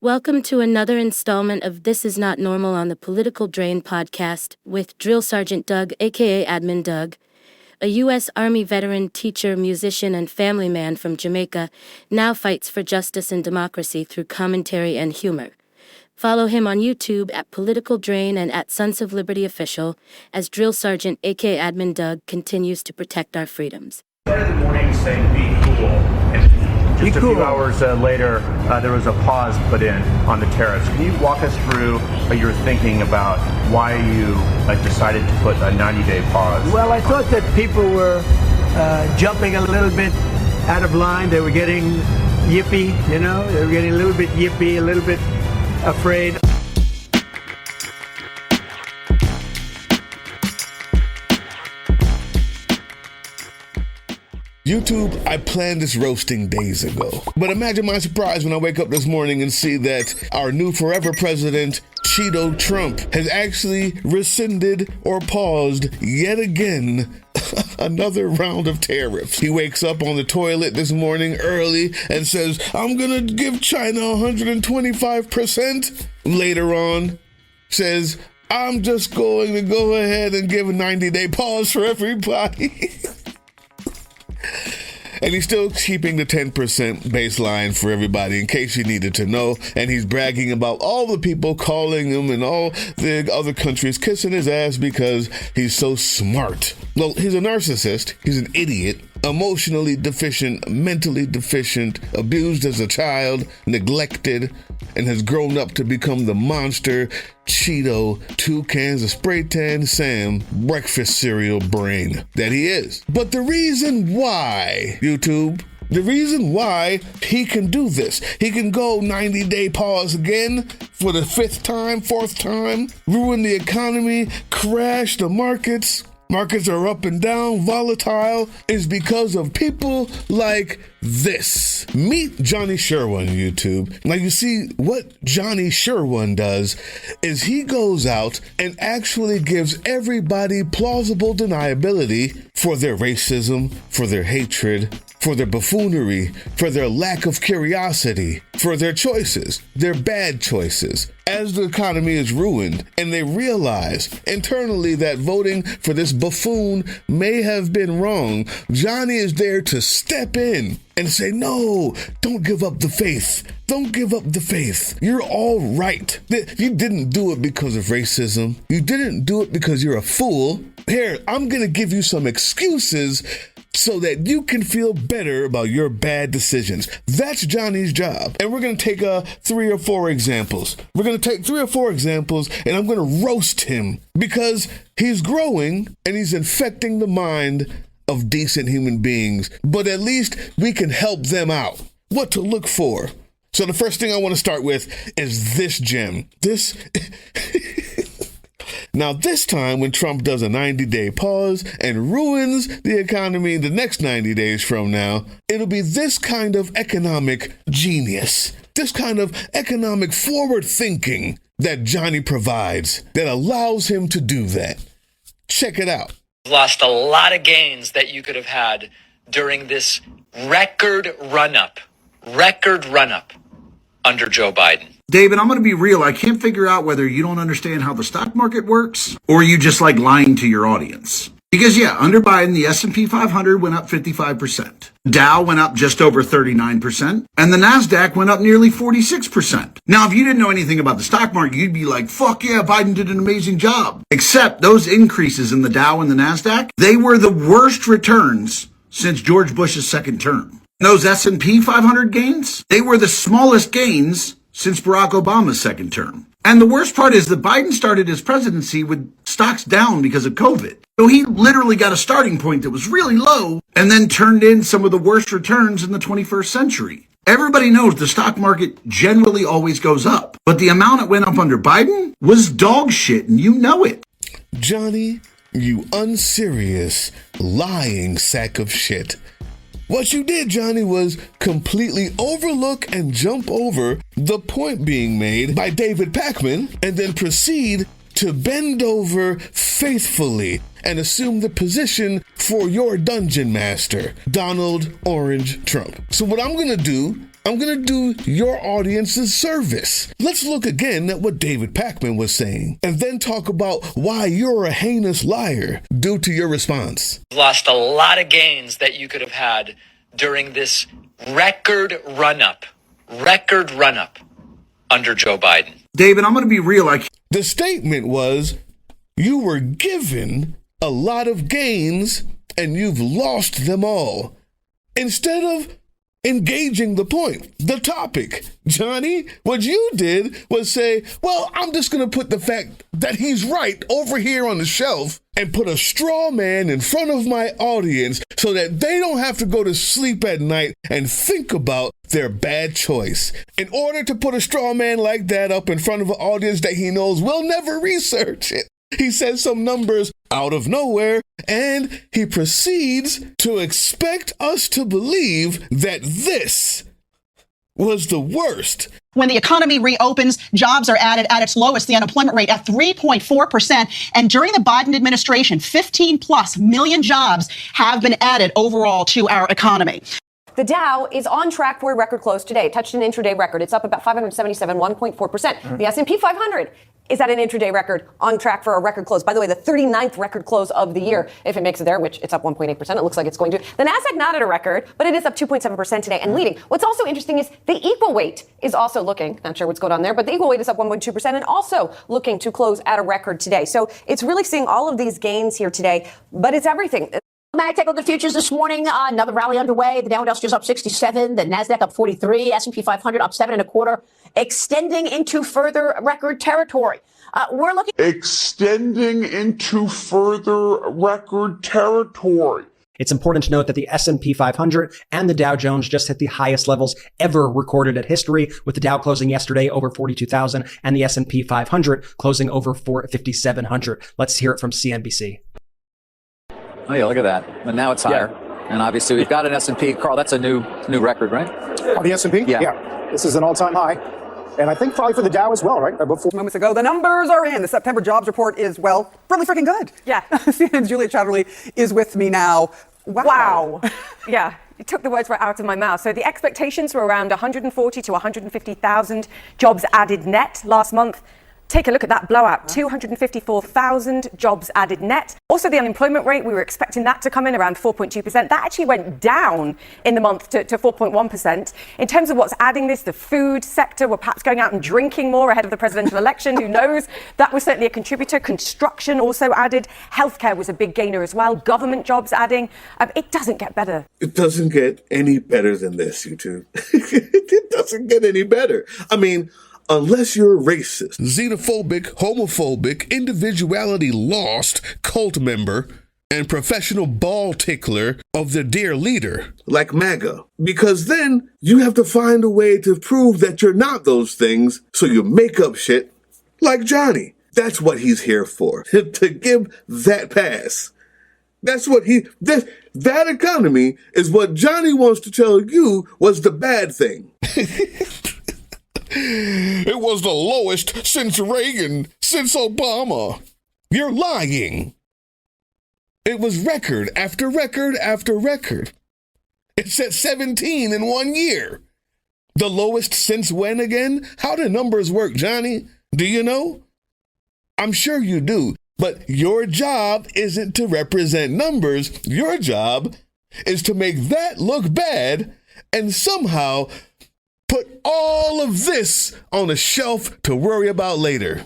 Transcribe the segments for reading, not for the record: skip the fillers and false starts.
Welcome to another installment of This Is Not Normal on the Political Drain podcast with Drill Sergeant Doug, aka Admin Doug, a U.S. Army veteran, teacher, musician, and family man from Jamaica, now fights for justice and democracy through commentary and humor. Follow him on YouTube at Political Drain and at Sons of Liberty Official as Drill Sergeant, aka Admin Doug, continues to protect our freedoms. Started the morning saying be cool, and just a few hours later there was a pause put in on the tariffs. Can you walk us through your thinking about why you decided to put a 90-day pause? Well, I thought that people were jumping a little bit out of line. They were getting yippy, they were getting a little bit yippy, a little bit afraid. YouTube, I planned this roasting days ago. But imagine my surprise when I wake up this morning and see that our new forever president, Cheeto Trump, has actually rescinded or paused yet again another round of tariffs. He wakes up on the toilet this morning early and says, I'm gonna give China 125%. Later on, says, I'm just going to go ahead and give a 90-day pause for everybody. And he's still keeping the 10% baseline for everybody, in case you needed to know. And he's bragging about all the people calling him and all the other countries kissing his ass because he's so smart. Well, he's a narcissist. He's an idiot, emotionally deficient, mentally deficient, abused as a child, neglected, and has grown up to become the monster Cheeto 2 cans of spray tan Sam breakfast cereal brain that he is. But the reason why, YouTube, the reason why he can do this, he can go 90-day pause again for the 4th time, ruin the economy, crash the markets are up and down, volatile, is because of people like this. Meet Johnny Sherwin, YouTube. Now you see, what Johnny Sherwin does is he goes out and actually gives everybody plausible deniability for their racism, for their hatred, for their buffoonery, for their lack of curiosity, for their choices, their bad choices. As the economy is ruined and they realize internally that voting for this buffoon may have been wrong, Johnny is there to step in and say, no, don't give up the faith. Don't give up the faith. You're all right. You didn't do it because of racism. You didn't do it because you're a fool. Here, I'm going to give you some excuses so that you can feel better about your bad decisions. That's Johnny's job. And we're going to take 3 or 4 examples. We're going to take 3 or 4 examples, and I'm going to roast him because he's growing and he's infecting the mind of decent human beings. But at least we can help them out. What to look for. So the first thing I want to start with is this gem. Now, this time when Trump does a 90-day pause and ruins the economy the next 90 days from now, it'll be this kind of economic genius, this kind of economic forward thinking that Johnny provides that allows him to do that. Check it out. Lost a lot of gains that you could have had during this record run-up under Joe Biden. David, I'm going to be real. I can't figure out whether you don't understand how the stock market works or you just like lying to your audience. Because under Biden, the S&P 500 went up 55%. Dow went up just over 39%. And the NASDAQ went up nearly 46%. Now, if you didn't know anything about the stock market, you'd be like, fuck yeah, Biden did an amazing job. Except those increases in the Dow and the NASDAQ, they were the worst returns since George Bush's second term. Those S&P 500 gains, they were the smallest gains since Barack Obama's second term. And the worst part is that Biden started his presidency with stocks down because of COVID. So he literally got a starting point that was really low and then turned in some of the worst returns in the 21st century. Everybody knows the stock market generally always goes up, but the amount it went up under Biden was dog shit, and you know it. Johnny, you unserious, lying sack of shit. What you did, Johnny, was completely overlook and jump over the point being made by David Pakman and then proceed to bend over faithfully and assume the position for your dungeon master, Donald Orange Trump. So what I'm going to do your audience's service. Let's look again at what David Pakman was saying and then talk about why you're a heinous liar due to your response. Lost a lot of gains that you could have had during this record run-up under Joe Biden. David, I'm going to be real. The statement was, you were given a lot of gains and you've lost them all. Instead of engaging the point, the topic. Johnny, what you did was say, well, I'm just going to put the fact that he's right over here on the shelf and put a straw man in front of my audience so that they don't have to go to sleep at night and think about their bad choice. In order to put a straw man like that up in front of an audience that he knows will never research it, he says some numbers out of nowhere, and he proceeds to expect us to believe that this was the worst. When the economy reopens, jobs are added at its lowest, the unemployment rate at 3.4%. And during the Biden administration, 15 plus million jobs have been added overall to our economy. The Dow is on track for a record close today. It touched an intraday record. It's up about 577, 1.4%. The S&P 500 is at an intraday record, on track for a record close. By the way, the 39th record close of the year, if it makes it there, which it's up 1.8%. It looks like it's going to. The Nasdaq not at a record, but it is up 2.7% today and leading. What's also interesting is the equal weight is also looking, not sure what's going on there, but the equal weight is up 1.2% and also looking to close at a record today. So it's really seeing all of these gains here today, but it's everything. Mag, take a look at futures this morning. Another rally underway. The Dow Industrials up 67, the Nasdaq up 43, S&P 500 up 7.25, extending into further record territory. We're looking extending into further record territory. It's important to note that the S&P 500 and the Dow Jones just hit the highest levels ever recorded at history, with the Dow closing yesterday over 42,000 and the S&P 500 closing over 5,700. Let's hear it from CNBC. Oh yeah, look at that. And now it's higher. Yeah. And obviously we've got an S&P. Carl, that's a new record, right? Oh, the S&P? Yeah. This is an all-time high. And I think probably for the Dow as well, right? Before moments ago, the numbers are in. The September jobs report is, well, really freaking good. Yeah. CNN's Julia Chatterley is with me now. Wow. Yeah. You took the words right out of my mouth. So the expectations were around 140 to 150,000 jobs added net last month. Take a look at that blowout, 254,000 jobs added net. Also, the unemployment rate, we were expecting that to come in around 4.2%. That actually went down in the month to 4.1%. In terms of what's adding this, the food sector, we're perhaps going out and drinking more ahead of the presidential election. Who knows? That was certainly a contributor. Construction also added. Healthcare was a big gainer as well. Government jobs adding. It doesn't get better. It doesn't get any better than this, YouTube. It doesn't get any better. I mean, unless you're racist, xenophobic, homophobic, individuality lost cult member, and professional ball tickler of the dear leader, like MAGA. Because then you have to find a way to prove that you're not those things, so you make up shit like Johnny. That's what he's here for, to give that pass. That's what that economy is what Johnny wants to tell you was the bad thing. It was the lowest since Reagan, since Obama. You're lying. It was record after record after record. It's at 17 in 1 year. The lowest since when again? How do numbers work, Johnny? Do you know? I'm sure you do. But your job isn't to represent numbers. Your job is to make that look bad and somehow put all of this on a shelf to worry about later.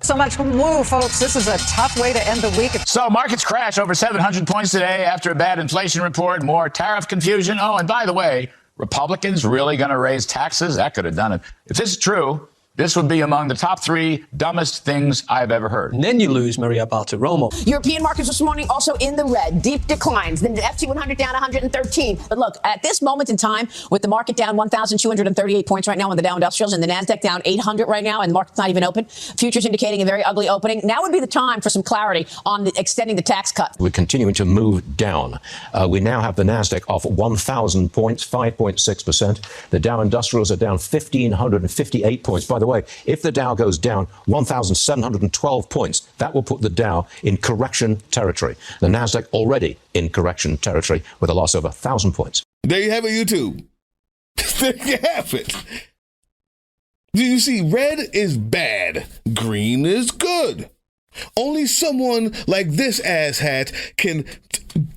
So much woo, folks. This is a tough way to end the week. So markets crash over 700 points today after a bad inflation report, more tariff confusion. Oh, and by the way, Republicans really going to raise taxes? That could have done it. If this is true, this would be among the top 3 dumbest things I've ever heard. And then you lose Maria Bartiromo. European markets this morning also in the red, deep declines. Then the FT 100 down 113. But look, at this moment in time, with the market down 1,238 points right now on the Dow Industrials and the Nasdaq down 800 right now, and the market's not even open. Futures indicating a very ugly opening. Now would be the time for some clarity on extending the tax cut. We're continuing to move down. We now have the Nasdaq off 1,000 points, 5.6%. The Dow Industrials are down 1,558 points. By the way, way, if the Dow goes down 1,712 points, that will put the Dow in correction territory. The NASDAQ already in correction territory with a loss of 1,000 points. There you have it, YouTube. There you have it. Do you see? Red is bad. Green is good. Only someone like this asshat can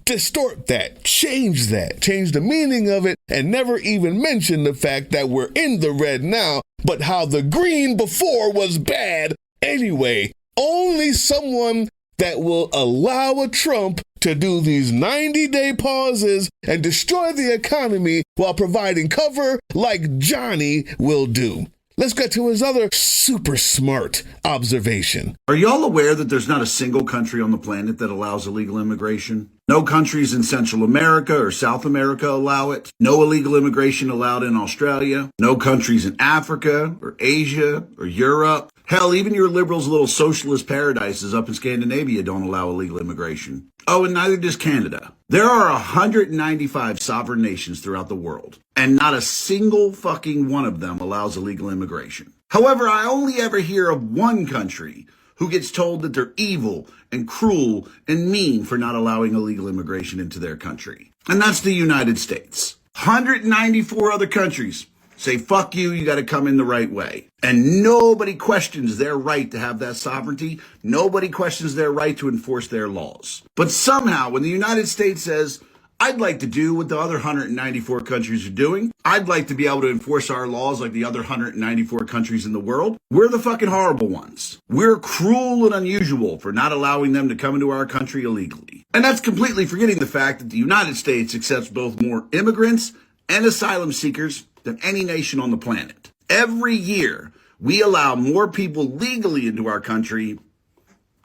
distort that, change the meaning of it, and never even mention the fact that we're in the red now, but how the green before was bad anyway. Only someone that will allow a Trump to do these 90-day pauses and destroy the economy while providing cover like Johnny will do. Let's get to his other super smart observation. Are y'all aware that there's not a single country on the planet that allows illegal immigration? No countries in Central America or South America allow it. No illegal immigration allowed in Australia. No countries in Africa or Asia or Europe. Hell, even your liberals' little socialist paradises up in Scandinavia don't allow illegal immigration. Oh, and neither does Canada. There are 195 sovereign nations throughout the world, and not a single fucking one of them allows illegal immigration. However, I only ever hear of one country who gets told that they're evil and cruel and mean for not allowing illegal immigration into their country. And that's the United States. 194 other countries say, fuck you, you got to come in the right way. And nobody questions their right to have that sovereignty. Nobody questions their right to enforce their laws. But somehow, when the United States says, I'd like to do what the other 194 countries are doing, I'd like to be able to enforce our laws like the other 194 countries in the world, we're the fucking horrible ones. We're cruel and unusual for not allowing them to come into our country illegally. And that's completely forgetting the fact that the United States accepts both more immigrants and asylum seekers than any nation on the planet. Every year, we allow more people legally into our country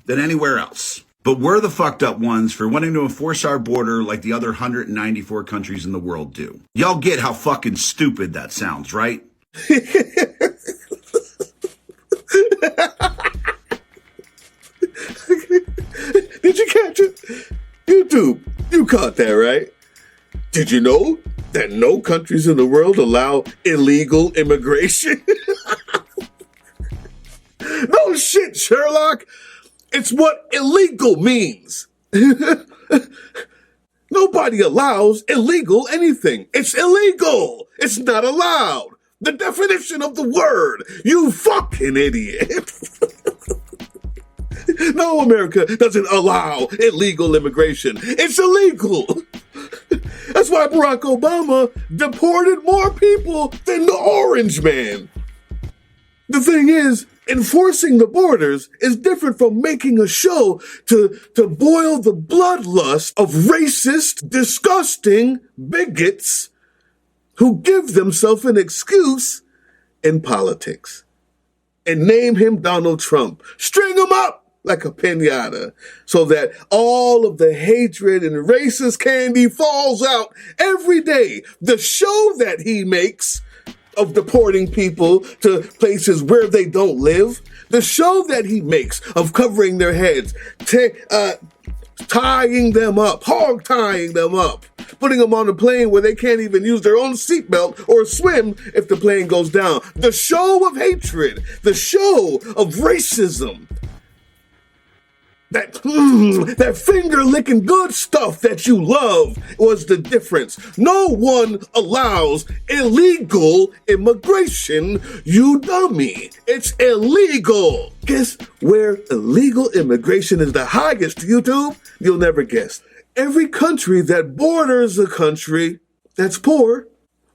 than anywhere else. But we're the fucked up ones for wanting to enforce our border like the other 194 countries in the world do. Y'all get how fucking stupid that sounds, right? Did you catch it? YouTube, you caught that, right? Did you know that no countries in the world allow illegal immigration? No shit, Sherlock. It's what illegal means. Nobody allows illegal anything. It's illegal. It's not allowed. The definition of the word. You fucking idiot. No, America doesn't allow illegal immigration. It's illegal. That's why Barack Obama deported more people than the Orange Man. The thing is, enforcing the borders is different from making a show to boil the bloodlust of racist, disgusting bigots who give themselves an excuse in politics. And name him Donald Trump. String him up like a piñata so that all of the hatred and racist candy falls out every day. The show that he makes of deporting people to places where they don't live, the show that he makes of covering their heads, tying them up, hog-tying them up, putting them on a plane where they can't even use their own seatbelt or swim if the plane goes down. The show of hatred, the show of racism, that finger-licking good stuff that you love was the difference. No one allows illegal immigration, you dummy. It's illegal. Guess where illegal immigration is the highest, YouTube? You'll never guess. Every country that borders a country that's poor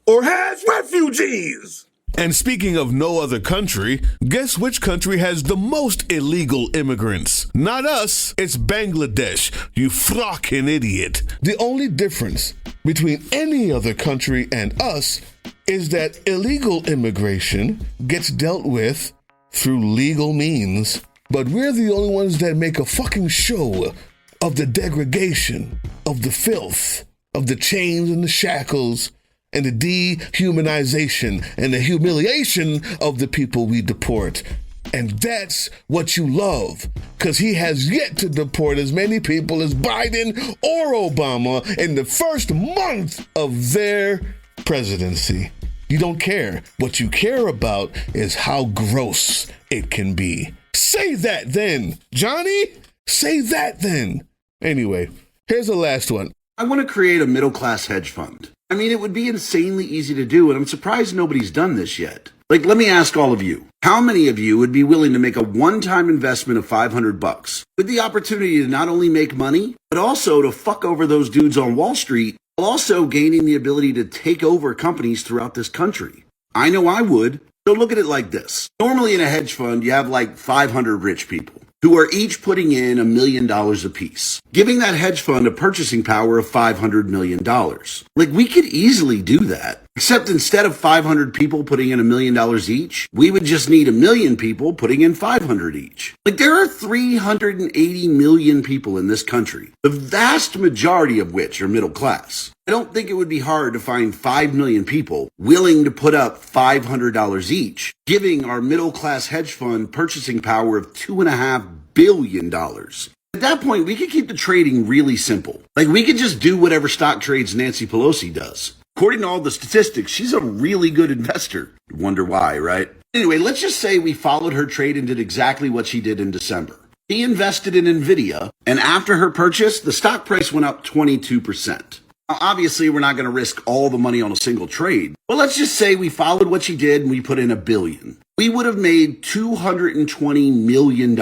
or has refugees. And speaking of no other country, guess which country has the most illegal immigrants? Not us, it's Bangladesh, you fucking idiot. The only difference between any other country and us is that illegal immigration gets dealt with through legal means, but we're the only ones that make a fucking show of the degradation, of the filth, of the chains and the shackles, and the dehumanization and the humiliation of the people we deport. And that's what you love, because he has yet to deport as many people as Biden or Obama in the first month of their presidency. You don't care. What you care about is how gross it can be. Say that then, Johnny. Say that then. Anyway, here's the last one. I want to create a middle-class hedge fund. I mean, it would be insanely easy to do, and I'm surprised nobody's done this yet. Like, let me ask all of you. How many of you would be willing to make a one-time investment of $500 with the opportunity to not only make money, but also to fuck over those dudes on Wall Street, while also gaining the ability to take over companies throughout this country? I know I would. So look at it like this. Normally in a hedge fund, you have like 500 rich people who are each putting in $1 million apiece, giving that hedge fund a purchasing power of $500 million. Like, we could easily do that. Except instead of 500 people putting in $1 million each, we would just need 1 million people putting in 500 each. Like, there are 380 million people in this country, the vast majority of which are middle class. I don't think it would be hard to find 5 million people willing to put up $500 each, giving our middle class hedge fund purchasing power of $2.5 billion. At that point, we could keep the trading really simple. Like, we could just do whatever stock trades Nancy Pelosi does. According to all the statistics, she's a really good investor. You wonder why, right? Anyway, let's just say we followed her trade and did exactly what she did in December. She invested in Nvidia, and after her purchase, the stock price went up 22%. Now, obviously, we're not going to risk all the money on a single trade. But let's just say we followed what she did and we put in $1 billion. We would have made $220 million.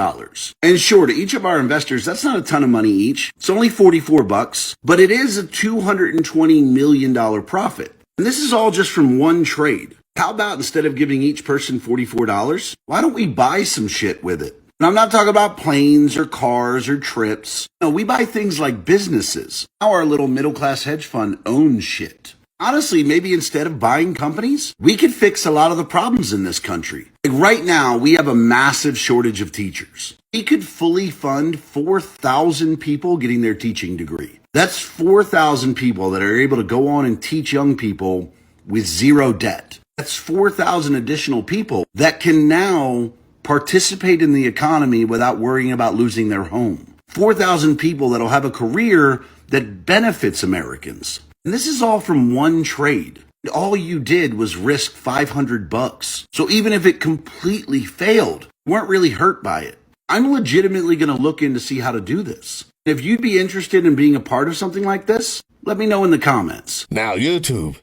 And sure, to each of our investors, that's not a ton of money each. It's only $44, but it is a $220 million profit. And this is all just from one trade. How about instead of giving each person $44, why don't we buy some shit with it? And I'm not talking about planes or cars or trips. No, we buy things like businesses. Now our little middle-class hedge fund owns shit. Honestly, maybe instead of buying companies, we could fix a lot of the problems in this country. Like right now, we have a massive shortage of teachers. We could fully fund 4,000 people getting their teaching degree. That's 4,000 people that are able to go on and teach young people with zero debt. That's 4,000 additional people that can now participate in the economy without worrying about losing their home. 4,000 people that'll have a career that benefits Americans. And this is all from one trade. All you did was risk $500. So even if it completely failed, you weren't really hurt by it. I'm legitimately going to look in to see how to do this. If you'd be interested in being a part of something like this, let me know in the comments. Now, YouTube.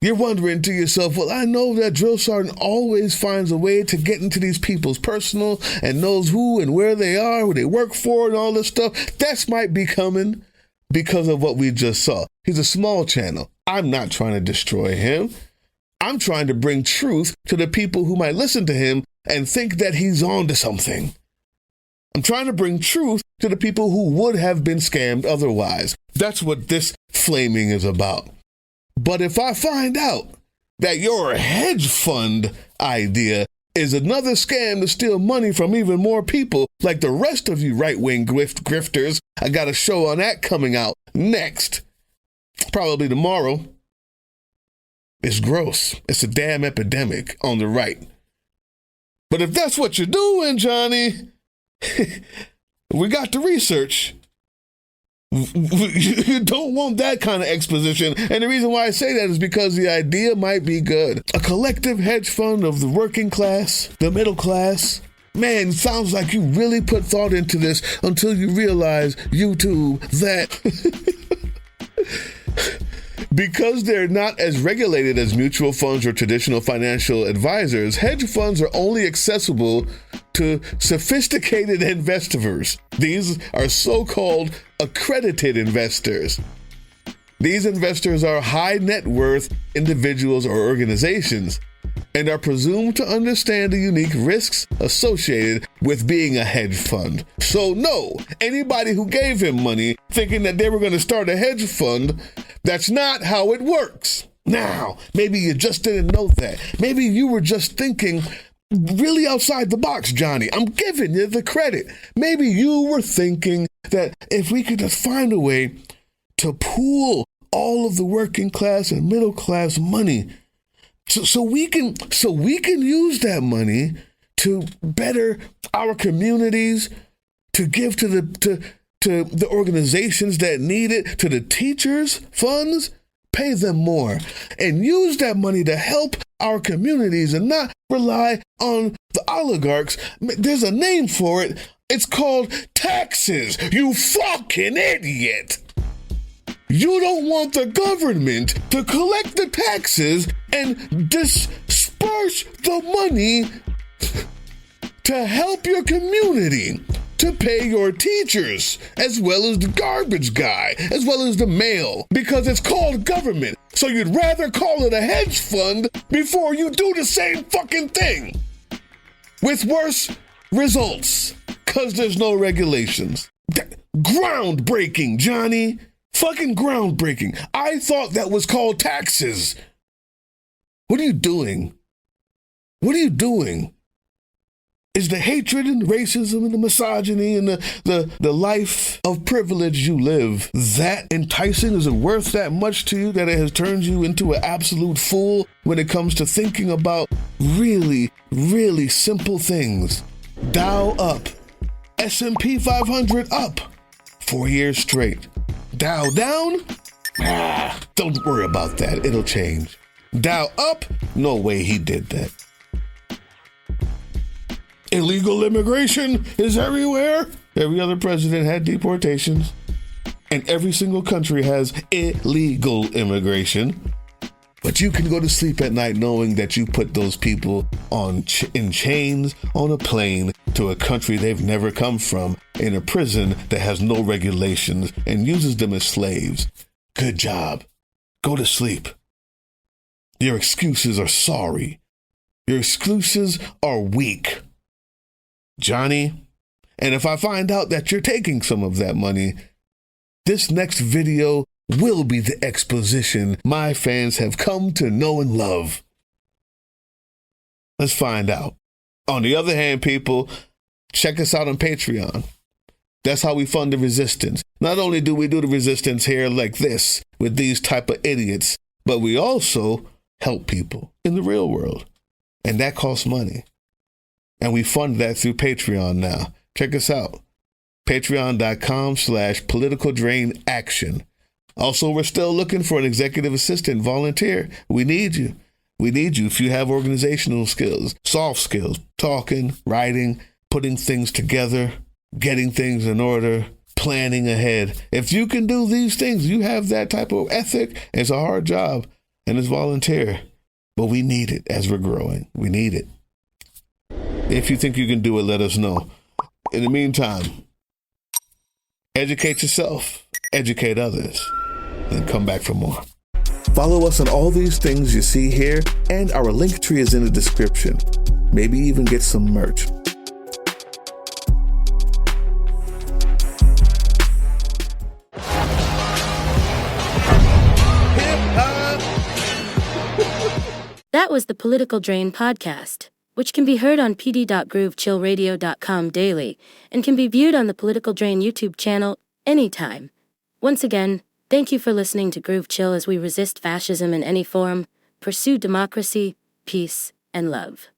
You're wondering to yourself, well, I know that Drill Sergeant always finds a way to get into these people's personal and knows who and where they are, who they work for and all this stuff. That might be coming because of what we just saw. He's a small channel. I'm not trying to destroy him. I'm trying to bring truth to the people who might listen to him and think that he's on to something. I'm trying to bring truth to the people who would have been scammed otherwise. That's what this flaming is about. But if I find out that your hedge fund idea is another scam to steal money from even more people, like the rest of you right-wing grifters, I got a show on that coming out next, probably tomorrow. It's gross. It's a damn epidemic on the right. But if that's what you're doing, Johnny, we got the research. You don't want that kind of exposition. And the reason why I say that is because the idea might be good. A collective hedge fund of the working class, the middle class. Man, it sounds like you really put thought into this until you realize, YouTube, that because they're not as regulated as mutual funds or traditional financial advisors, hedge funds are only accessible to sophisticated investors. These are so-called accredited investors. These investors are high net worth individuals or organizations and are presumed to understand the unique risks associated with being a hedge fund. So no, anybody who gave him money thinking that they were going to start a hedge fund, that's not how it works. Now, maybe you just didn't know that. Maybe you were just thinking really outside the box, Johnny. I'm giving you the credit. Maybe you were thinking that if we could just find a way to pool all of the working class and middle class money so we can use that money to better our communities, to give to the organizations that need it, to the teachers' funds. pay them more, and use that money to help our communities and not rely on the oligarchs. There's a name for it. It's called taxes, you fucking idiot. You don't want the government to collect the taxes and disperse the money to help your community, to pay your teachers, as well as the garbage guy, as well as the mail, because it's called government. So you'd rather call it a hedge fund before you do the same fucking thing with worse results, because there's no regulations. Groundbreaking, Johnny. Fucking groundbreaking. I thought that was called taxes. What are you doing? What are you doing? Is the hatred and racism and the misogyny and the life of privilege you live that enticing? Is it worth that much to you that it has turned you into an absolute fool when it comes to thinking about really, really simple things? Dow up. S&P 500 up. 4 years straight. Dow down? Don't worry about that. It'll change. Dow up? No way he did that. Illegal immigration is everywhere. Every other president had deportations. And every single country has illegal immigration. But you can go to sleep at night knowing that you put those people in chains on a plane to a country they've never come from, in a prison that has no regulations and uses them as slaves. Good job. Go to sleep. Your excuses are sorry. Your excuses are weak, Johnny. And if I find out that you're taking some of that money, this next video will be the exposition my fans have come to know and love. Let's find out. On the other hand, people, check us out on Patreon. That's how we fund the resistance. Not only do we do the resistance here like this with these type of idiots, but we also help people in the real world. And that costs money. And we fund that through Patreon now. Check us out. Patreon.com/politicaldrainaction. Also, we're still looking for an executive assistant volunteer. We need you. We need you if you have organizational skills, soft skills, talking, writing, putting things together, getting things in order, planning ahead. If you can do these things, you have that type of ethic. It's a hard job and it's volunteer, but we need it as we're growing. We need it. If you think you can do it, let us know. In the meantime, educate yourself, educate others, and come back for more. Follow us on all these things you see here, and our link tree is in the description. Maybe even get some merch. That was the Political Drain podcast, which can be heard on pd.groovechillradio.com daily and can be viewed on the Political Drain YouTube channel anytime. Once again, thank you for listening to Groove Chill as we resist fascism in any form, pursue democracy, peace, and love.